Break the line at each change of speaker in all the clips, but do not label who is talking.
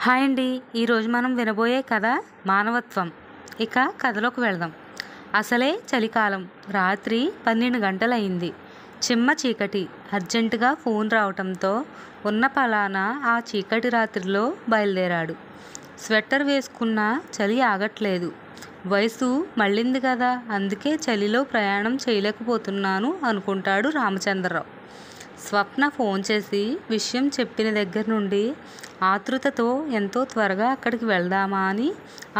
Hi అండి. ఈరోజు మనం వినబోయే కథ మానవత్వం. ఇక కథలోకి వెళదాం. అసలే చలికాలం. రాత్రి 12 గంటలయింది. చిమ్మ చీకటి. అర్జెంటుగా ఫోన్ రావటంతో ఉన్న పలానా ఆ చీకటి రాత్రిలో బయలుదేరాడు. స్వెట్టర్ వేసుకున్నా చలి ఆగట్లేదు. వయసు మళ్ళింది కదా, అందుకే చలిలో ప్రయాణం చేయలేకపోతున్నాను అనుకుంటాడు రామచంద్రరావు. స్వప్న ఫోన్ చేసి విషయం చెప్పిన దగ్గర నుండి ఆతృతతో ఎంతో త్వరగా అక్కడికి వెళ్దామా అని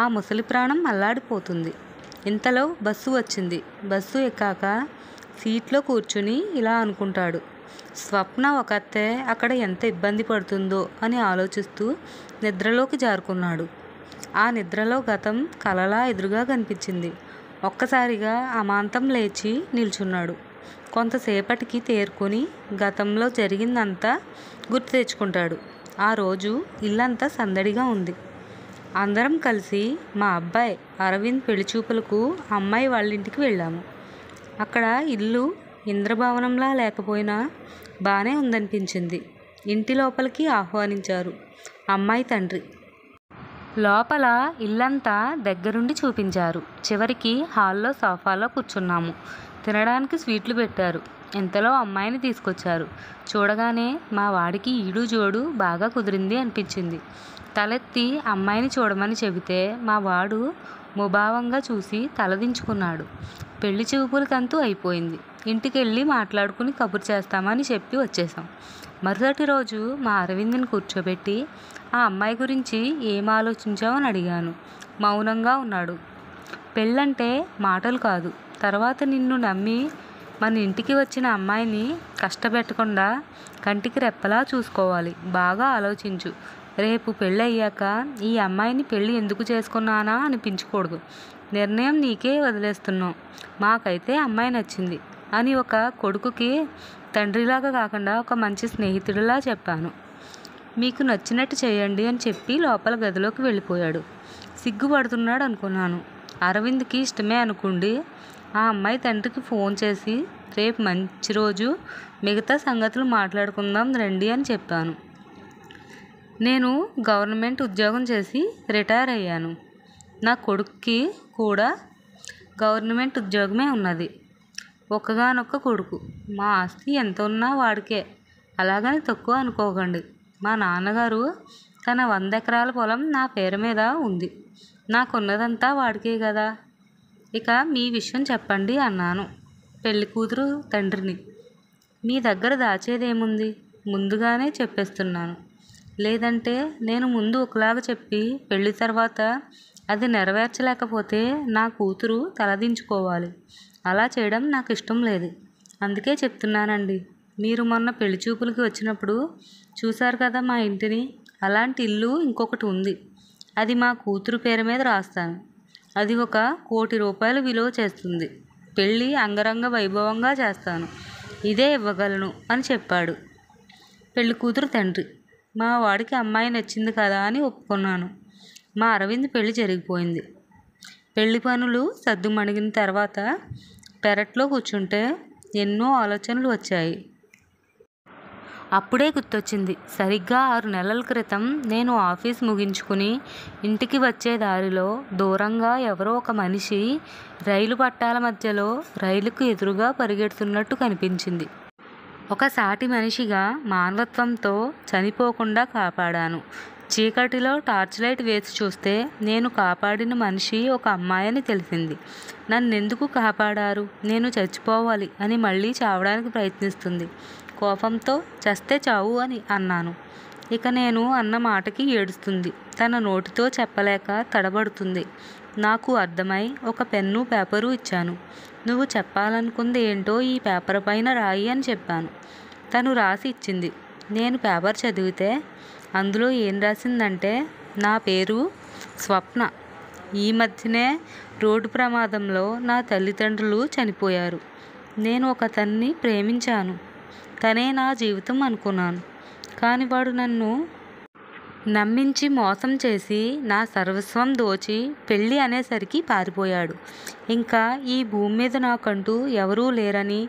ఆ ముసలి ప్రాణం అల్లాడిపోతుంది. ఇంతలో బస్సు వచ్చింది. బస్సు ఎక్కాక సీట్లో కూర్చుని ఇలా అనుకుంటాడు. స్వప్న ఒకతే అక్కడ ఎంత ఇబ్బంది పడుతుందో అని ఆలోచిస్తూ నిద్రలోకి జారుకున్నాడు. ఆ నిద్రలో గతం కలలా ఎదురుగా కనిపించింది. ఒక్కసారిగా అమాంతం లేచి నిల్చున్నాడు. కొంతసేపటికి తేరుకొని గతంలో జరిగిందంతా గుర్తు తెచ్చుకుంటాడు. ఆ రోజు ఇల్లంతా సందడిగా ఉంది. అందరం కలిసి మా అబ్బాయి అరవింద్ పెళ్లిచూపులకు అమ్మాయి వాళ్ళింటికి వెళ్ళాము. అక్కడ ఇల్లు ఇంద్రభవనంలా లేకపోయినా బాగానే ఉందనిపించింది. ఇంటి లోపలికి ఆహ్వానించారు అమ్మాయి తండ్రి. లోపల ఇల్లంతా దగ్గరుండి చూపించారు. చివరికి హాల్లో సోఫాలో కూర్చున్నాము. తినడానికి స్వీట్లు పెట్టారు. ఇంతలో అమ్మాయిని తీసుకొచ్చారు. చూడగానే మా వాడికి ఈడు జోడు బాగా కుదిరింది అనిపించింది. తలెత్తి అమ్మాయిని చూడమని చెబితే మా వాడు ముభావంగా చూసి తలదించుకున్నాడు. పెళ్లి చూపులకంతూ అయిపోయింది. ఇంటికెళ్ళి మాట్లాడుకుని కబురు చేస్తామని చెప్పి వచ్చేసాం. మరుసటి రోజు మా అరవింద్ని కూర్చోబెట్టి ఆ అమ్మాయి గురించి ఏం ఆలోచించావని అడిగాను. మౌనంగా ఉన్నాడు. పెళ్ళంటే మాటలు కాదు. తర్వాత నిన్ను నమ్మి మన ఇంటికి వచ్చిన అమ్మాయిని కష్టపెట్టకుండా కంటికి రెప్పలా చూసుకోవాలి. బాగా ఆలోచించు. రేపు పెళ్ళి అయ్యాక ఈ అమ్మాయిని పెళ్ళి ఎందుకు చేసుకున్నానా అనిపించకూడదు. నిర్ణయం నీకే వదిలేస్తున్నాం. మాకైతే అమ్మాయి నచ్చింది అని ఒక కొడుకుకి తండ్రిలాగా కాకుండా ఒక మంచి స్నేహితుడిలా చెప్పాను. మీకు నచ్చినట్టు చేయండి అని చెప్పి లోపల గదిలోకి వెళ్ళిపోయాడు. సిగ్గుపడుతున్నాడు అనుకున్నాను. అరవింద్కి ఇష్టమే అనుకుండి ఆ అమ్మాయి తండ్రికి ఫోన్ చేసి రేపు మంచి రోజు, మిగతా సంగతులు మాట్లాడుకుందాం రండి అని చెప్పాను. నేను గవర్నమెంట్ ఉద్యోగం చేసి రిటైర్ అయ్యాను. నా కొడుక్కి కూడా గవర్నమెంట్ ఉద్యోగమే ఉన్నది. ఒక్కగానొక్క కొడుకు. మా ఆస్తి ఎంత ఉన్నా వాడికే. అలాగని తక్కువ అనుకోకండి. మా నాన్నగారు తన 100 ఎకరాల పొలం నా పేరు మీద ఉంది. నాకున్నదంతా వాడికే కదా. ఇక మీ విషయం చెప్పండి అన్నాను పెళ్లి కూతురు తండ్రిని. మీ దగ్గర దాచేదేముంది? ముందుగానే చెప్పేస్తున్నాను. లేదంటే నేను ముందు ఒకలాగా చెప్పి పెళ్లి తర్వాత అది నెరవేర్చలేకపోతే నా కూతురు తలదించుకోవాలి. అలా చేయడం నాకు ఇష్టం లేదు. అందుకే చెప్తున్నానండి. మీరు మొన్న పెళ్లి చూపులకి వచ్చినప్పుడు చూశారు కదా మా ఇంటిని. అలాంటి ఇల్లు ఇంకొకటి ఉంది. అది మా కూతురు పేరు మీద రాస్తాను. అది 1 కోటి రూపాయలు విలువ చేస్తుంది. పెళ్ళి అంగరంగ వైభవంగా చేస్తాను. ఇదే ఇవ్వగలను అని చెప్పాడు పెళ్లి కూతురు తండ్రి. మా వాడికి అమ్మాయి నచ్చింది కదా అని ఒప్పుకున్నాను. మా అరవింద్ పెళ్లి జరిగిపోయింది. పెళ్లి పనులు సద్దుమణిగిన తర్వాత పెరట్లో కూర్చుంటే ఎన్నో ఆలోచనలు వచ్చాయి. అప్పుడే గుర్తొచ్చింది. సరిగ్గా 6 నెలల క్రితం నేను ఆఫీస్ ముగించుకుని ఇంటికి వచ్చే దారిలో దూరంగా ఎవరో ఒక మనిషి రైలు పట్టాల మధ్యలో రైలుకు ఎదురుగా పరిగెడుతున్నట్టు కనిపించింది. ఒక సాటి మనిషిగా మానవత్వంతో చనిపోకుండా కాపాడాను. చీకటిలో టార్చ్ లైట్ వేసి చూస్తే నేను కాపాడిన మనిషి ఒక అమ్మాయి అని తెలిసింది. నన్నెందుకు కాపాడారు? నేను చచ్చిపోవాలి అని మళ్ళీ చావడానికి ప్రయత్నిస్తుంది. కోపంతో చస్తే చావు అని అన్నాను. ఇక నేను అన్న మాటకి ఏడుస్తుంది. తన నోటితో చెప్పలేక తడబడుతుంది. నాకు అర్థమై ఒక పెన్ను పేపరు ఇచ్చాను. నువ్వు చెప్పాలనుకుంది ఏంటో ఈ పేపర్ పైన రాయి అని చెప్పాను. తను రాసి ఇచ్చింది. నేను పేపర్ చదివితే అందులో ఏం రాసిందంటే, నా పేరు స్వప్న. ఈ మధ్యనే రోడ్డు ప్రమాదంలో నా తల్లిదండ్రులు చనిపోయారు. నేను ఒకతన్ని ప్రేమించాను. తనే నా జీవితం అనుకున్నాను. కానీ వాడు నన్ను నమ్మించి మోసం చేసి నా సర్వస్వం దోచి పెళ్ళి అనేసరికి పారిపోయాడు. ఇంకా ఈ భూమి మీద నాకంటూ ఎవరూ లేరని,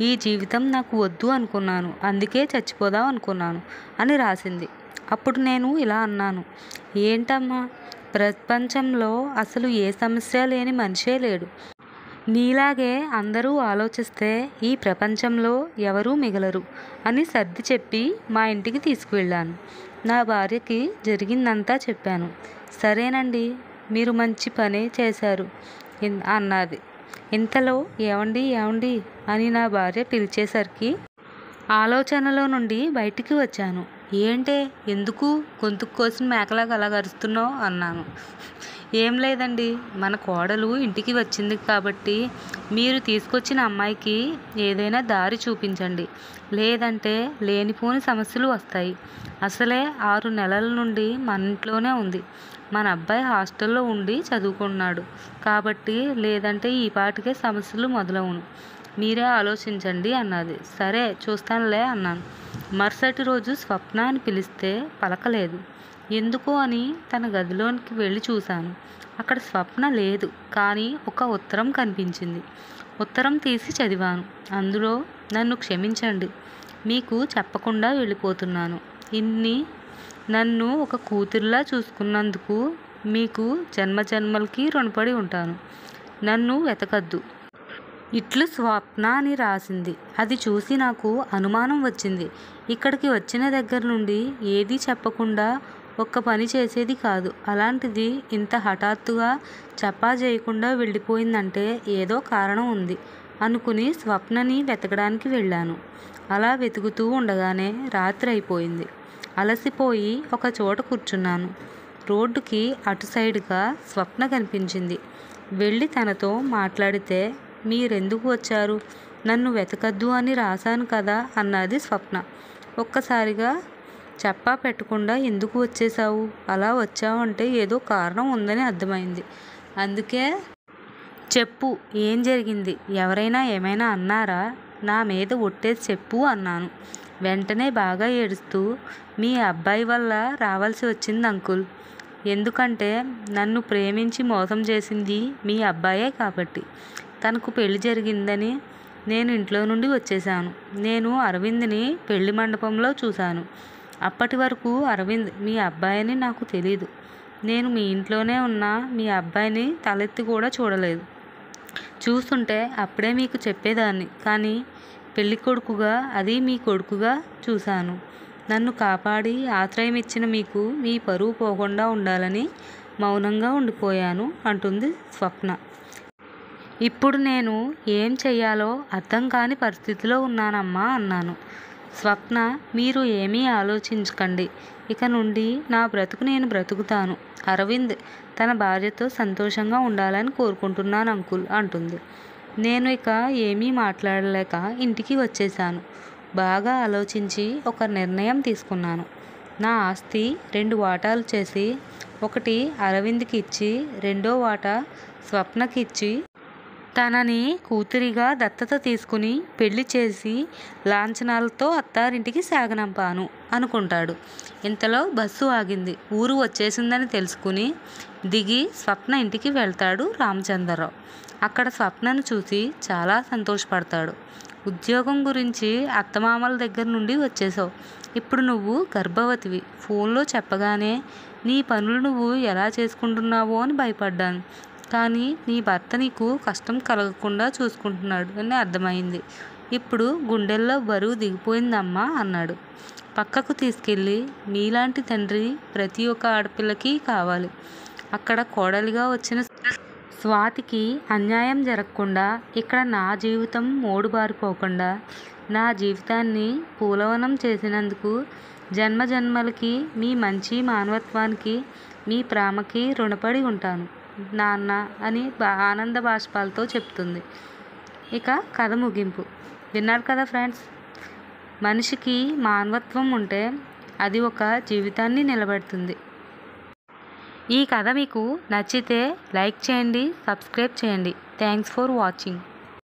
ఈ జీవితం నాకు వద్దు అనుకున్నాను. అందుకే చచ్చిపోదాం అనుకున్నాను అని రాసింది. అప్పుడు నేను ఇలా అన్నాను, ఏంటమ్మా, ప్రపంచంలో అసలు ఏ సమస్య లేని మనిషే లేడు. నీలాగే అందరూ ఆలోచిస్తే ఈ ప్రపంచంలో ఎవరూ మిగలరు అని సర్ది చెప్పి మా ఇంటికి తీసుకువెళ్ళాను. నా భార్యకి జరిగిందంతా చెప్పాను. సరేనండి, మీరు మంచి పనే చేశారు అన్నది. ఇంతలో ఏవండి ఏవండి అని నా భార్య పిలిచేసరికి ఆలోచనలో నుండి బయటికి వచ్చాను. ఏంటే, ఎందుకు గొంతుకు కోసిన మేకలాగా అలా అరుస్తున్నావు అన్నాను. ఏం లేదండి, మన కోడలు ఇంటికి వచ్చింది కాబట్టి మీరు తీసుకొచ్చిన అమ్మాయికి ఏదైనా దారి చూపించండి, లేదంటే లేనిపోని సమస్యలు వస్తాయి. అసలే 6 నెలల నుండి మన ఇంట్లోనే ఉంది. మన అబ్బాయి హాస్టల్లో ఉండి చదువుకున్నాడు కాబట్టి, లేదంటే ఈ పాటికే సమస్యలు మొదలవును. మీరే ఆలోచించండి అన్నది. సరే చూస్తానులే అన్నాను. మరుసటి రోజు స్వప్న అని పిలిస్తే పలకలేదు. ఎందుకో అని తన గదిలోనికి వెళ్ళి చూశాను. అక్కడ స్వప్న లేదు, కానీ ఒక ఉత్తరం కనిపించింది. ఉత్తరం తీసి చదివాను. అందులో, నన్ను క్షమించండి, మీకు చెప్పకుండా వెళ్ళిపోతున్నాను. నన్ను ఒక కూతురిలా చూసుకున్నందుకు మీకు జన్మజన్మలకి రుణపడి ఉంటాను. నన్ను వెతకద్దు. ఇట్లు స్వప్న అని రాసింది. అది చూసి నాకు అనుమానం వచ్చింది. ఇక్కడికి వచ్చిన దగ్గర నుండి ఏదీ చెప్పకుండా ఒక్క పని చేసేది కాదు. అలాంటిది ఇంత హఠాత్తుగా చెప్పా చేయకుండా వెళ్ళిపోయిందంటే ఏదో కారణం ఉంది అనుకుని స్వప్నని వెతకడానికి వెళ్ళాను. అలా వెతుకుతూ ఉండగానే రాత్రి అయిపోయింది. అలసిపోయి ఒక చోట కూర్చున్నాను. రోడ్డుకి అటు సైడ్గా స్వప్న కనిపించింది. వెళ్ళి తనతో మాట్లాడితే, మీరెందుకు వచ్చారు? నన్ను వెతకద్దు అని రాశాను కదా అన్నది స్వప్న. ఒక్కసారిగా చెప్పా పెట్టకుండా ఎందుకు వచ్చేసావు? అలా వచ్చావు అంటే ఏదో కారణం ఉందని అర్థమైంది. అందుకే చెప్పు, ఏం జరిగింది? ఎవరైనా ఏమైనా అన్నారా? నా మీద ఒట్టేసి చెప్పు అన్నాను. వెంటనే బాగా ఏడుస్తూ, మీ అబ్బాయి వల్ల రావాల్సి వచ్చింది అంకుల్. ఎందుకంటే నన్ను ప్రేమించి మోసం చేసింది మీ అబ్బాయే కాబట్టి. తనకు పెళ్లి జరిగిందని నేను ఇంట్లో నుండి వచ్చేసాను. నేను అరవింద్ని పెళ్లి మండపంలో చూశాను. అప్పటి వరకు అరవింద్ మీ అబ్బాయిని నాకు తెలీదు. నేను మీ ఇంట్లోనే ఉన్న మీ అబ్బాయిని తలెత్తి కూడా చూడలేదు. చూస్తుంటే అప్పుడే మీకు చెప్పేదాన్ని, కానీ పెళ్లి కొడుకుగా, అది మీ కొడుకుగా చూశాను. నన్ను కాపాడి ఆశ్రయం ఇచ్చిన మీకు మీ పరువు పోకుండా ఉండాలని మౌనంగా ఉండిపోయాను అంటుంది స్వప్న. ఇప్పుడు నేను ఏం చెయ్యాలో అర్థం కాని పరిస్థితిలో ఉన్నానమ్మా అన్నాను. స్వప్న, మీరు ఏమీ ఆలోచించకండి. ఇక నుండి నా బ్రతుకు నేను బ్రతుకుతాను. అరవింద్ తన భార్యతో సంతోషంగా ఉండాలని కోరుకుంటున్నాను అంకుల్ అంటుంది. నేను ఇక ఏమీ మాట్లాడలేక ఇంటికి వచ్చేసాను. బాగా ఆలోచించి ఒక నిర్ణయం తీసుకున్నాను. నా ఆస్తి 2 వాటాలు చేసి, ఒకటి అరవింద్కి ఇచ్చి, 2వ వాటా స్వప్నకి ఇచ్చి, తనని కూతురిగా దత్తత తీసుకుని పెళ్లి చేసి లాంఛనాలతో అత్తారింటికి సాగనంపాను అనుకుంటాడు. ఇంతలో బస్సు ఆగింది. ఊరు వచ్చేసిందని తెలుసుకుని దిగి స్వప్న ఇంటికి వెళ్తాడు రామచంద్రరావు. అక్కడ స్వప్నను చూసి చాలా సంతోషపడతాడు. ఉద్యోగం గురించి అత్తమామల దగ్గర నుండి వచ్చేసావు. ఇప్పుడు నువ్వు గర్భవతివి. ఫోన్లో చెప్పగానే నీ పనులు నువ్వు ఎలా చేసుకుంటున్నావో అని భయపడ్డాను. కానీ నీ భర్త నీకు కష్టం కలగకుండా చూసుకుంటున్నాడు అని అర్థమైంది. ఇప్పుడు గుండెల్లో బరువు దిగిపోయిందమ్మా అన్నాడు. పక్కకు తీసుకెళ్ళి, మీలాంటి తండ్రి ప్రతి ఒక్క ఆడపిల్లకి కావాలి. అక్కడ కోడలిగా వచ్చిన స్వాతికి అన్యాయం జరగకుండా, ఇక్కడ నా జీవితం మోడుబారిపోకుండా, నా జీవితాన్ని పూలవనం చేసినందుకు జన్మజన్మలకి మీ మంచి మానవత్వానికి, మీ ప్రేమకి రుణపడి ఉంటాను నాన్న అని ఆనంద బాష్పాలతో చెప్తుంది. ఇక కథ ముగింపు విన్నారు కదా ఫ్రెండ్స్. మనిషికి మానవత్వం ఉంటే అది ఒక జీవితాన్ని నిలబెడుతుంది. ఈ కథ మీకు నచ్చితే లైక్ చేయండి, సబ్స్క్రైబ్ చేయండి. Thanks for watching.